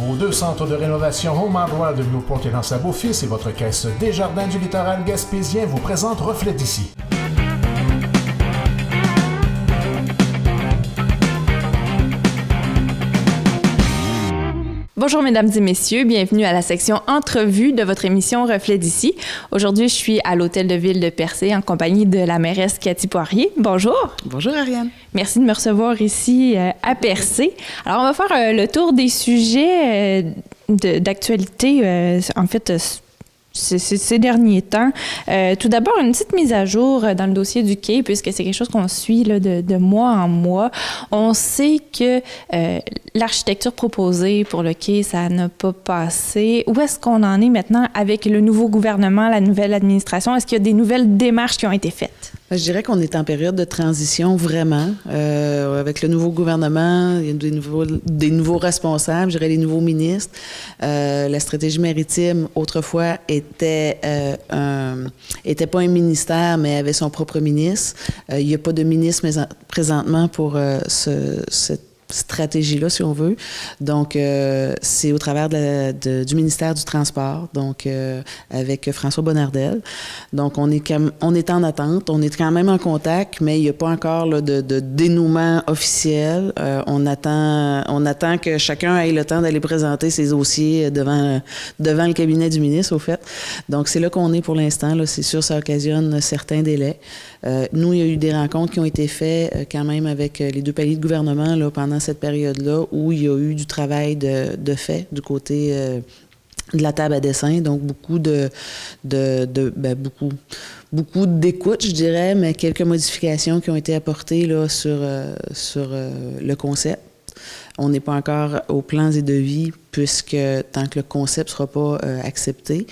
Vos 2 centres de rénovation Home Hardware de Newport et L'Anse-à-Beaufils et votre caisse Desjardins du littoral gaspésien vous présentent Reflet d'ici. Bonjour mesdames et messieurs, bienvenue à la section entrevue de votre émission Reflet d'ici. Aujourd'hui, je suis à l'hôtel de ville de Percé en compagnie de la mairesse Cathy Poirier. Bonjour. Bonjour Ariane. Merci de me recevoir ici à Percé. Alors, on va faire le tour des sujets d'actualité, en fait, ces derniers temps. Tout d'abord, une petite mise à jour dans le dossier du quai, puisque c'est quelque chose qu'on suit là, de mois en mois. On sait que l'architecture proposée pour le quai, ça n'a pas passé. Où est-ce qu'on en est maintenant avec le nouveau gouvernement, la nouvelle administration? Est-ce qu'il y a des nouvelles démarches qui ont été faites? Je dirais qu'on est en période de transition, vraiment. Avec le nouveau gouvernement, il y a des nouveaux responsables, je dirais les nouveaux ministres. La stratégie maritime, autrefois, était pas un ministère, mais avait son propre ministre. Il n'y a pas de ministre présentement pour cette stratégie-là, si on veut. Donc, c'est au travers du ministère du Transport, donc avec François Bonnardel. Donc, on est en attente, on est quand même en contact, mais il n'y a pas encore là, de dénouement officiel. On attend que chacun ait le temps d'aller présenter ses dossiers devant le cabinet du ministre, au fait. Donc, c'est là qu'on est pour l'instant. Là. C'est sûr, ça occasionne certains délais. Nous, il y a eu des rencontres qui ont été faites quand même avec les 2 paliers de gouvernement là, pendant cette période-là où il y a eu du travail de fait du côté de la table à dessin. Donc, beaucoup d'écoute, je dirais, mais quelques modifications qui ont été apportées là, sur le concept. On n'est pas encore aux plans et devis puisque tant que le concept ne sera pas accepté.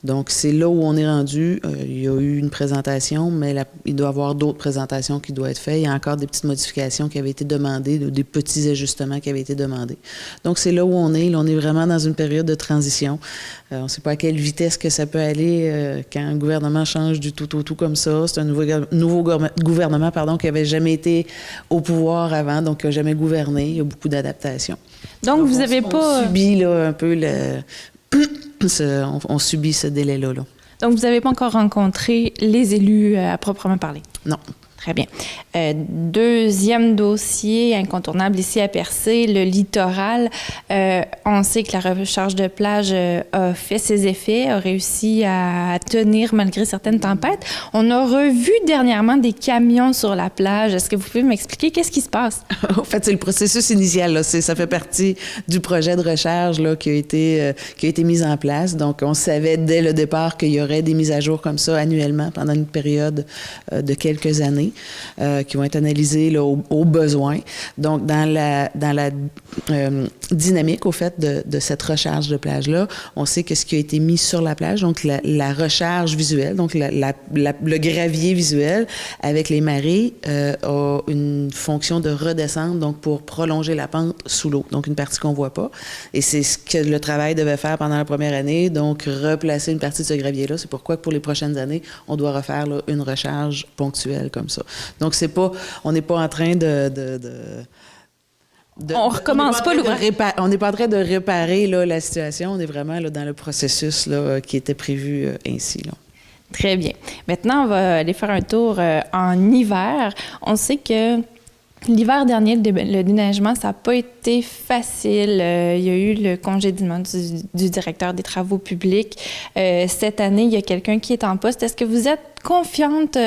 Donc, c'est là où on est rendu. Il y a eu une présentation, mais il doit y avoir d'autres présentations qui doivent être faites. Il y a encore des petites modifications qui avaient été demandées, des petits ajustements qui avaient été demandés. Donc, c'est là où on est. Là, on est vraiment dans une période de transition. On ne sait pas à quelle vitesse que ça peut aller quand un gouvernement change du tout au tout comme ça. C'est un nouveau gouvernement qui n'avait jamais été au pouvoir avant, donc qui n'a jamais gouverné. Il y a beaucoup d'adaptations. Donc, vous n'avez pas... On subit là, un peu on subit ce délai-là. Là. Donc, vous n'avez pas encore rencontré les élus à proprement parler? Non. Très bien. Deuxième dossier incontournable ici à Percé, le littoral. On sait que la recharge de plage a fait ses effets, a réussi à tenir malgré certaines tempêtes. On a revu dernièrement des camions sur la plage. Est-ce que vous pouvez m'expliquer qu'est-ce qui se passe? En fait, c'est le processus initial. Là. Ça fait partie du projet de recharge là, qui a été mis en place. Donc, on savait dès le départ qu'il y aurait des mises à jour comme ça annuellement pendant une période de quelques années. Qui vont être analysés là, aux besoins. Donc, dans la dynamique, au fait, de cette recharge de plage-là, on sait que ce qui a été mis sur la plage, donc la recharge visuelle, donc le gravier visuel avec les marées a une fonction de redescendre, donc pour prolonger la pente sous l'eau, donc une partie qu'on ne voit pas. Et c'est ce que le travail devait faire pendant la première année, donc replacer une partie de ce gravier-là. C'est pourquoi pour les prochaines années, on doit refaire là, une recharge ponctuelle comme ça. Donc, on n'est pas en train on recommence pas l'ouvrage. On n'est pas en train de réparer là, la situation. On est vraiment là, dans le processus là, qui était prévu ainsi. Là. Très bien. Maintenant, on va aller faire un tour en hiver. On sait que l'hiver dernier, le déneigement, ça n'a pas été facile. Il y a eu le congédiement du directeur des travaux publics. Cette année, il y a quelqu'un qui est en poste. Est-ce que vous êtes confiante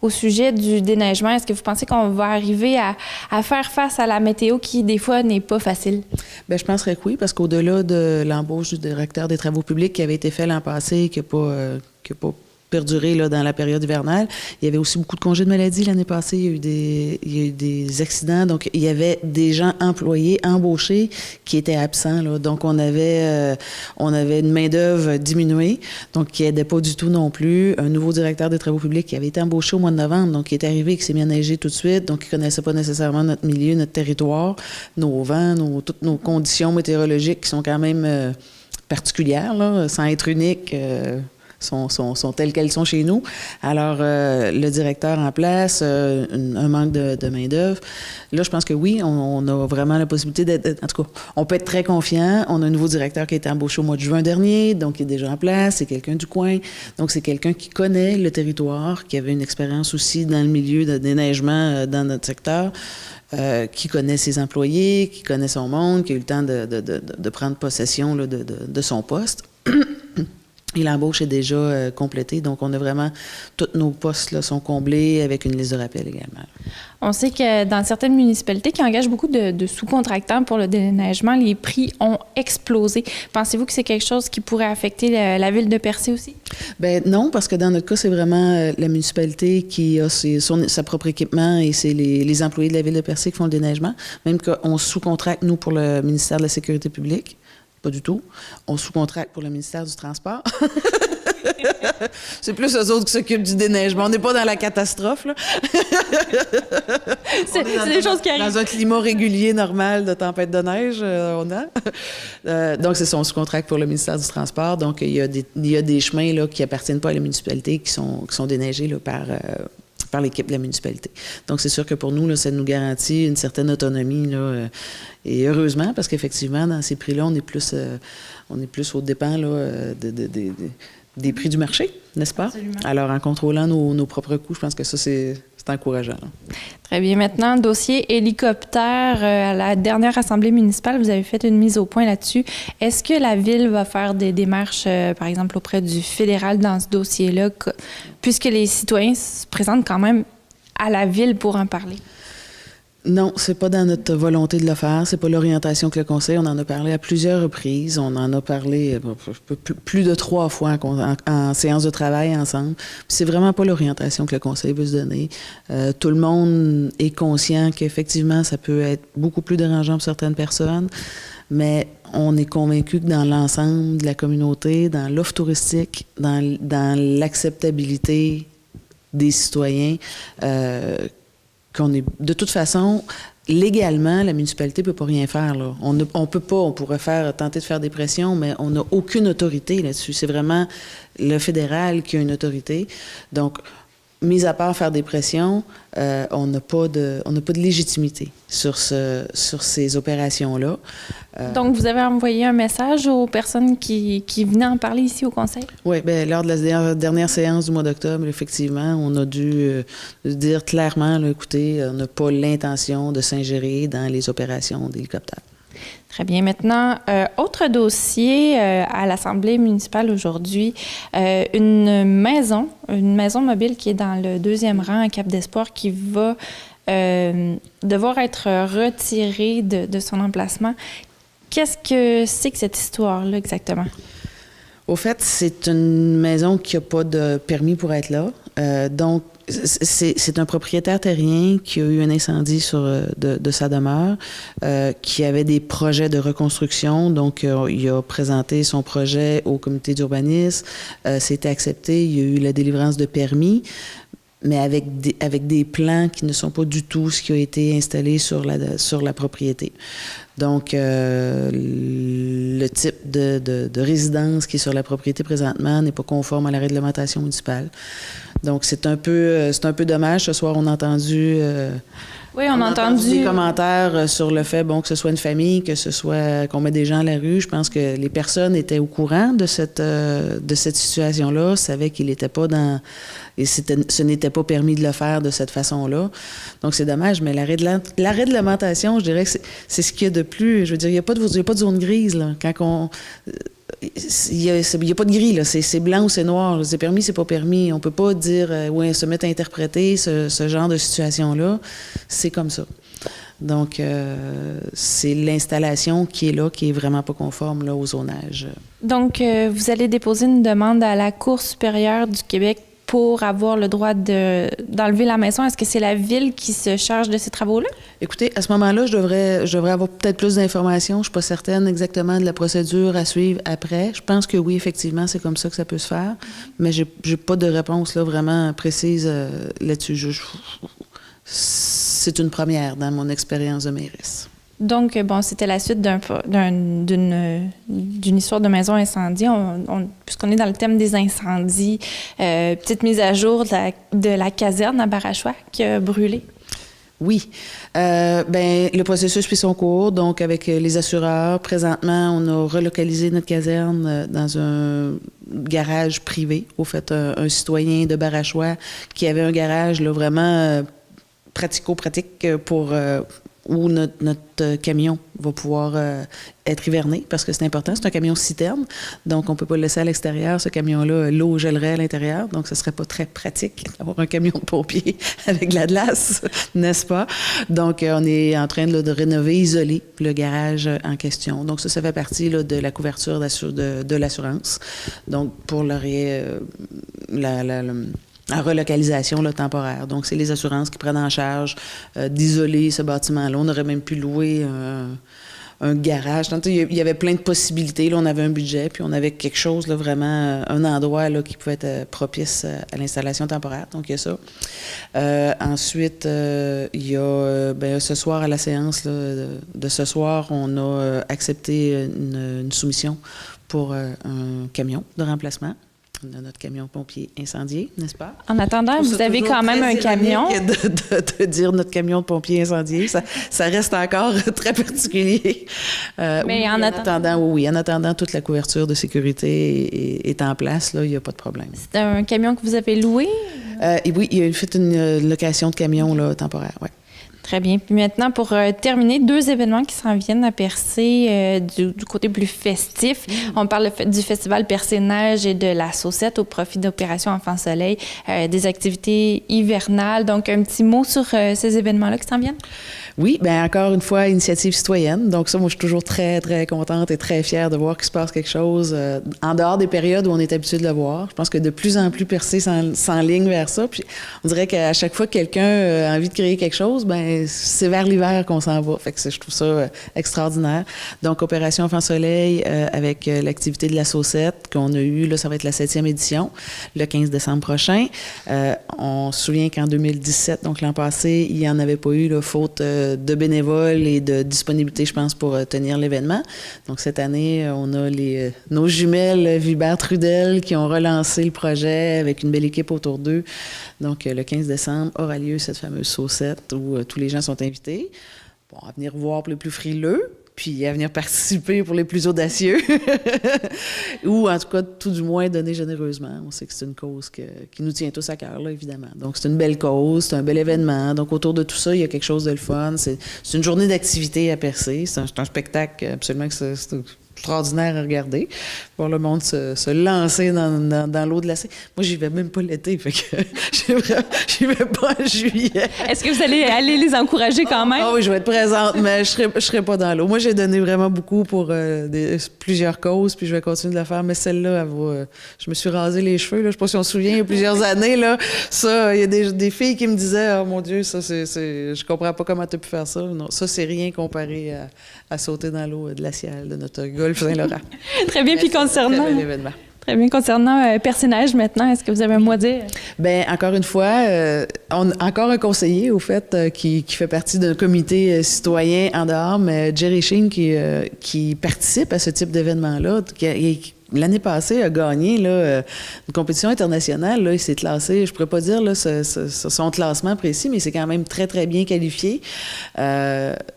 au sujet du déneigement? Est-ce que vous pensez qu'on va arriver à faire face à la météo qui, des fois, n'est pas facile? Bien, je penserais que oui, parce qu'au-delà de l'embauche du directeur des travaux publics qui avait été fait l'an passé, qui n'a pas perduré là, dans la période hivernale. Il y avait aussi beaucoup de congés de maladie l'année passée. Il y a eu des accidents. Donc, il y avait des gens employés, embauchés, qui étaient absents. Là. Donc, on avait une main-d'œuvre diminuée, donc qui n'aidait pas du tout non plus. Un nouveau directeur des travaux publics qui avait été embauché au mois de novembre, donc qui est arrivé, qui s'est mis à neiger tout de suite, donc qui ne connaissait pas nécessairement notre milieu, notre territoire, nos vents, toutes nos conditions météorologiques qui sont quand même particulières, là, sans être uniques. sont telles qu'elles sont chez nous. Alors, le directeur en place, un manque de main-d'œuvre. Là, je pense que oui, on a vraiment la possibilité d'être... En tout cas, on peut être très confiant. On a un nouveau directeur qui a été embauché au mois de juin dernier, donc il est déjà en place. C'est quelqu'un du coin. Donc, c'est quelqu'un qui connaît le territoire, qui avait une expérience aussi dans le milieu de déneigement dans notre secteur. Qui connaît ses employés, qui connaît son monde, qui a eu le temps de prendre possession là, de son poste. Et l'embauche est déjà complétée, donc on a vraiment... Tous nos postes là, sont comblés avec une liste de rappels également. On sait que dans certaines municipalités qui engagent beaucoup de sous-contractants pour le déneigement, les prix ont explosé. Pensez-vous que c'est quelque chose qui pourrait affecter la ville de Percé aussi? Bien non, parce que dans notre cas, c'est vraiment la municipalité qui a sa propre équipement et c'est les employés de la ville de Percé qui font le déneigement. Même qu'on sous-contracte, nous, pour le ministère de la Sécurité publique. Pas du tout. On sous-contracte pour le ministère du Transport. C'est plus eux autres qui s'occupent du déneigement. On n'est pas dans la catastrophe, là. C'est des choses qui arrivent. Dans un climat régulier, normal, de tempête de neige, on a. Donc, c'est ça, on sous-contracte pour le ministère du Transport. Donc, il y a des chemins là, qui appartiennent pas à la municipalité, qui sont déneigés là, par l'équipe de la municipalité. Donc, c'est sûr que pour nous, là, ça nous garantit une certaine autonomie, là, et heureusement, parce qu'effectivement, dans ces prix-là, on est plus aux dépens là, des prix du marché, n'est-ce pas? Absolument. Alors, en contrôlant nos propres coûts, je pense que ça, c'est encourageant. Là. Très bien. Maintenant, dossier hélicoptère. À la dernière assemblée municipale, vous avez fait une mise au point là-dessus. Est-ce que la ville va faire des démarches, par exemple, auprès du fédéral dans ce dossier-là, puisque les citoyens se présentent quand même à la ville pour en parler? Non, c'est pas dans notre volonté de le faire. C'est pas l'orientation que le Conseil. On en a parlé à plusieurs reprises. On en a parlé plus de 3 fois en séance de travail ensemble. Puis c'est vraiment pas l'orientation que le Conseil veut se donner. Tout le monde est conscient qu'effectivement, ça peut être beaucoup plus dérangeant pour certaines personnes, mais on est convaincu que dans l'ensemble de la communauté, dans l'offre touristique, dans l'acceptabilité des citoyens, qu'on est de toute façon légalement la municipalité peut pas rien faire là. On peut pas, on pourrait tenter de faire des pressions, mais on n'a aucune autorité là-dessus. C'est vraiment le fédéral qui a une autorité. Donc, mis à part faire des pressions, on n'a pas de légitimité sur ces opérations-là. Donc, vous avez envoyé un message aux personnes qui venaient en parler ici au Conseil? Oui, bien, lors de la dernière séance du mois d'octobre, effectivement, on a dû dire clairement, là, écoutez, on n'a pas l'intention de s'ingérer dans les opérations d'hélicoptères. Très bien. Maintenant, autre dossier à l'Assemblée municipale aujourd'hui, une maison mobile qui est dans le 2e rang à Cap-d'Espoir qui va devoir être retirée de son emplacement. Qu'est-ce que c'est que cette histoire-là exactement? Au fait, c'est une maison qui n'a pas de permis pour être là. Donc, c'est un propriétaire terrien qui a eu un incendie de sa demeure, qui avait des projets de reconstruction. Donc, il a présenté son projet au comité d'urbanisme. C'était accepté. Il y a eu la délivrance de permis, mais avec des plans qui ne sont pas du tout ce qui a été installé sur la propriété. Donc, le type de résidence qui est sur la propriété présentement n'est pas conforme à la réglementation municipale. Donc, c'est un peu dommage. Ce soir, on a entendu... Oui, on a entendu des commentaires sur le fait, que ce soit une famille, qu'on met des gens à la rue. Je pense que les personnes étaient au courant de cette situation-là, savaient qu'il n'était pas dans... Et ce n'était pas permis de le faire de cette façon-là. Donc, c'est dommage, mais la réglementation, je dirais que c'est ce qu'il y a de plus... Je veux dire, il n'y a pas de zone grise, là. Quand il n'y a pas de gris, là. C'est blanc ou c'est noir. C'est permis, c'est pas permis. On peut pas dire, se mettre à interpréter ce genre de situation-là. C'est comme ça. Donc, c'est l'installation qui est là, qui est vraiment pas conforme là, au zonage. Donc, vous allez déposer une demande à la Cour supérieure du Québec pour avoir le droit d'enlever la maison. Est-ce que c'est la Ville qui se charge de ces travaux-là? Écoutez, à ce moment-là, je devrais avoir peut-être plus d'informations. Je ne suis pas certaine exactement de la procédure à suivre après. Je pense que oui, effectivement, c'est comme ça que ça peut se faire. Mais j'ai pas de réponse là, vraiment précise là-dessus. C'est une première dans mon expérience de mairesse. Donc, bon, c'était la suite d'une histoire de maison incendiée. Puisqu'on est dans le thème des incendies, petite mise à jour de la caserne à Barachois qui a brûlé. Oui. Le processus suit son cours. Donc, avec les assureurs, présentement, on a relocalisé notre caserne dans un garage privé. Au fait, un citoyen de Barachois qui avait un garage là, vraiment pratico-pratique pour où notre camion va pouvoir être hiverné, parce que c'est important. C'est un camion citerne, donc on ne peut pas le laisser à l'extérieur. Ce camion-là, l'eau gèlerait à l'intérieur, donc ce ne serait pas très pratique d'avoir un camion de pompier avec de la glace, n'est-ce pas? Donc, on est en train de rénover, isoler le garage en question. Donc, ça fait partie là, de la couverture de l'assurance. Donc, pour la relocalisation là, temporaire. Donc, c'est les assurances qui prennent en charge d'isoler ce bâtiment-là. On aurait même pu louer un garage. Donc, il y avait plein de possibilités. Là, on avait un budget, puis on avait quelque chose, là, vraiment, un endroit là, qui pouvait être propice à l'installation temporaire. Donc, il y a ça. Ensuite, il y a ce soir, à la séance là, de ce soir, on a accepté une soumission pour un camion de remplacement. On a notre camion pompier incendié, n'est-ce pas? En attendant, vous avez quand même un camion. De dire notre camion de pompier incendié, ça reste encore très particulier. Mais en attendant, toute la couverture de sécurité est en place, là, il n'y a pas de problème. C'est un camion que vous avez loué? Oui, il a fait une location de camion là, temporaire, oui. Très bien. Puis maintenant, pour terminer, 2 événements qui s'en viennent à Percé du côté plus festif. On parle du Festival Percé-Neige et de la Saucette au profit d'Opération Enfant Soleil, des activités hivernales. Donc, un petit mot sur ces événements-là qui s'en viennent? Oui, bien encore une fois, initiative citoyenne. Donc ça, moi, je suis toujours très, très contente et très fière de voir qu'il se passe quelque chose en dehors des périodes où on est habitué de le voir. Je pense que de plus en plus Percé s'enligne vers ça. Puis on dirait qu'à chaque fois que quelqu'un a envie de créer quelque chose, ben c'est vers l'hiver qu'on s'en va. Fait que je trouve ça extraordinaire. Donc, Opération Enfant Soleil avec l'activité de la Saucette qu'on a eue, là, ça va être la 7e édition, le 15 décembre prochain. On se souvient qu'en 2017, donc l'an passé, il n'y en avait pas eu, là, faute de bénévoles et de disponibilité, je pense, pour tenir l'événement. Donc, cette année, on a nos jumelles Vibert-Trudel qui ont relancé le projet avec une belle équipe autour d'eux. Donc, le 15 décembre aura lieu cette fameuse saucette où tous les gens sont invités. Bon, à venir voir pour les plus frileux, puis à venir participer pour les plus audacieux, ou en tout cas, tout du moins, donner généreusement. On sait que c'est une cause qui nous tient tous à cœur, là, évidemment. Donc, c'est une belle cause, c'est un bel événement. Donc, autour de tout ça, il y a quelque chose de le fun. C'est une journée d'activité à Percé. C'est un spectacle absolument extraordinaire à regarder. Voir le monde se lancer dans l'eau glacée. Moi, j'y vais même pas l'été, fait que j'y vais pas en juillet. Est-ce que vous allez aller les encourager quand même? Ah oui, je vais être présente, mais je serai pas dans l'eau. Moi, j'ai donné vraiment beaucoup pour plusieurs causes, puis je vais continuer de le faire, mais celle-là, je me suis rasé les cheveux, là. Je sais pas si on se souvient, il y a plusieurs années, là. Ça, il y a des filles qui me disaient, oh mon Dieu, ça, je comprends pas comment tu as pu faire ça. Non, ça, c'est rien comparé à sauter dans l'eau glaciale de notre golfe Saint-Laurent. Très bien, puis concernant... Très bien. Concernant Percé-Neige, maintenant, est-ce que vous avez un mot à dire? Bien, encore une fois, encore un conseiller, au fait, qui fait partie d'un comité citoyen en dehors, mais Jerry Sheen, qui participe à ce type d'événement-là, l'année passée, a gagné là, une compétition internationale. Là, il s'est classé, je ne pourrais pas dire là, son classement précis, mais c'est quand même très, très bien qualifié.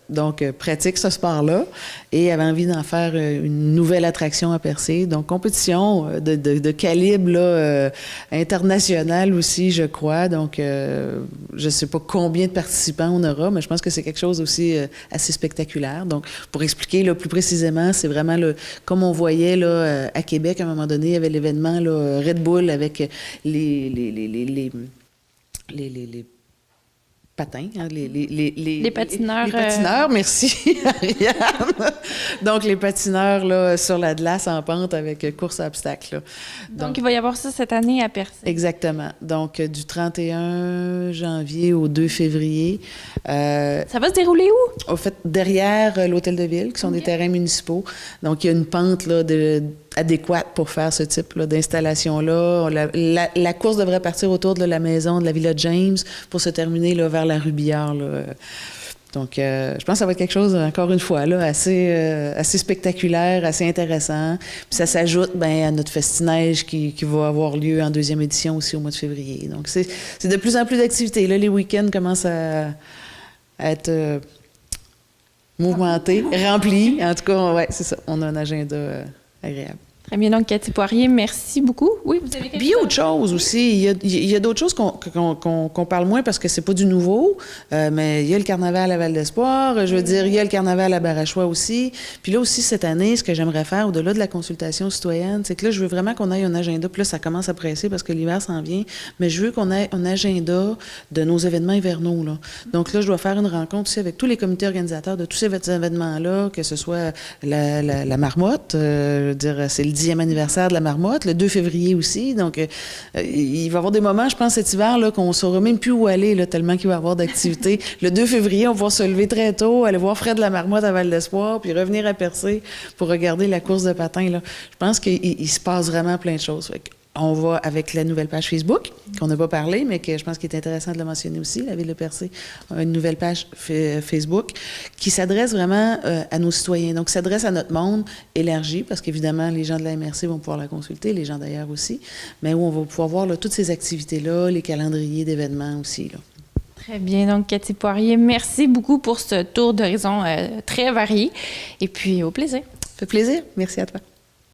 Donc, pratique ce sport-là et avait envie d'en faire une nouvelle attraction à Percé. Donc, compétition de calibre là, international aussi, je crois. Donc, je ne sais pas combien de participants on aura, mais je pense que c'est quelque chose aussi assez spectaculaire. Donc, pour expliquer là, plus précisément, c'est vraiment comme on voyait là, à Québec, à un moment donné, il y avait l'événement là, Red Bull avec les patins, hein, les patineurs. Les patineurs, merci, Ariane. Donc, les patineurs là, sur la glace en pente avec course à obstacles. Donc, il va y avoir ça cette année à Percé. Exactement. Donc, du 31 janvier au 2 février. Ça va se dérouler où? Au fait, derrière l'Hôtel de Ville, qui sont des terrains municipaux. Donc, il y a une pente là, adéquate pour faire ce type là, d'installation-là. La course devrait partir autour de la maison de la Villa James pour se terminer là, vers la Rue Billard. Là. Donc, je pense que ça va être quelque chose, encore une fois, là, assez spectaculaire, assez intéressant. Puis ça s'ajoute à notre festi-neige qui va avoir lieu en 2e édition aussi au mois de février. Donc, c'est de plus en plus d'activités. Là, les week-ends commencent à être mouvementés, remplis. En tout cas, ouais, c'est ça. On a un agenda agréable. Très bien. Donc, Cathy Poirier, merci beaucoup. Oui, vous avez quelque chose? Puis, autre chose aussi, il y a d'autres choses qu'on parle moins parce que c'est pas du nouveau, mais il y a le carnaval à Val-d'Espoir, je veux dire, il y a le carnaval à Barachois aussi. Puis là aussi, cette année, ce que j'aimerais faire, au-delà de la consultation citoyenne, c'est que là, je veux vraiment qu'on ait un agenda. Puis là, ça commence à presser parce que l'hiver s'en vient, mais je veux qu'on ait un agenda de nos événements hivernaux, là. Donc là, je dois faire une rencontre aussi avec tous les comités organisateurs de tous ces événements-là, que ce soit la marmotte, je veux dire, c'est le 10e anniversaire de la marmotte, le 2 février aussi. Donc, il va y avoir des moments, je pense, cet hiver, là, qu'on ne saura même plus où aller, là, tellement qu'il va y avoir d'activités. Le 2 février, on va se lever très tôt, aller voir Fred la marmotte à Val-d'Espoir, puis revenir à Percé pour regarder la course de patins, là. Je pense qu'il se passe vraiment plein de choses. On va avec la nouvelle page Facebook, qu'on n'a pas parlé, mais que je pense qu'il est intéressant de le mentionner aussi. La Ville de Percé a une nouvelle page Facebook qui s'adresse vraiment à nos citoyens. Donc, s'adresse à notre monde élargi, parce qu'évidemment, les gens de la MRC vont pouvoir la consulter, les gens d'ailleurs aussi, mais où on va pouvoir voir là, toutes ces activités-là, les calendriers d'événements aussi, là. Très bien. Donc, Cathy Poirier, merci beaucoup pour ce tour d'horizon très varié. Et puis, au plaisir. Ça fait plaisir. Merci à toi.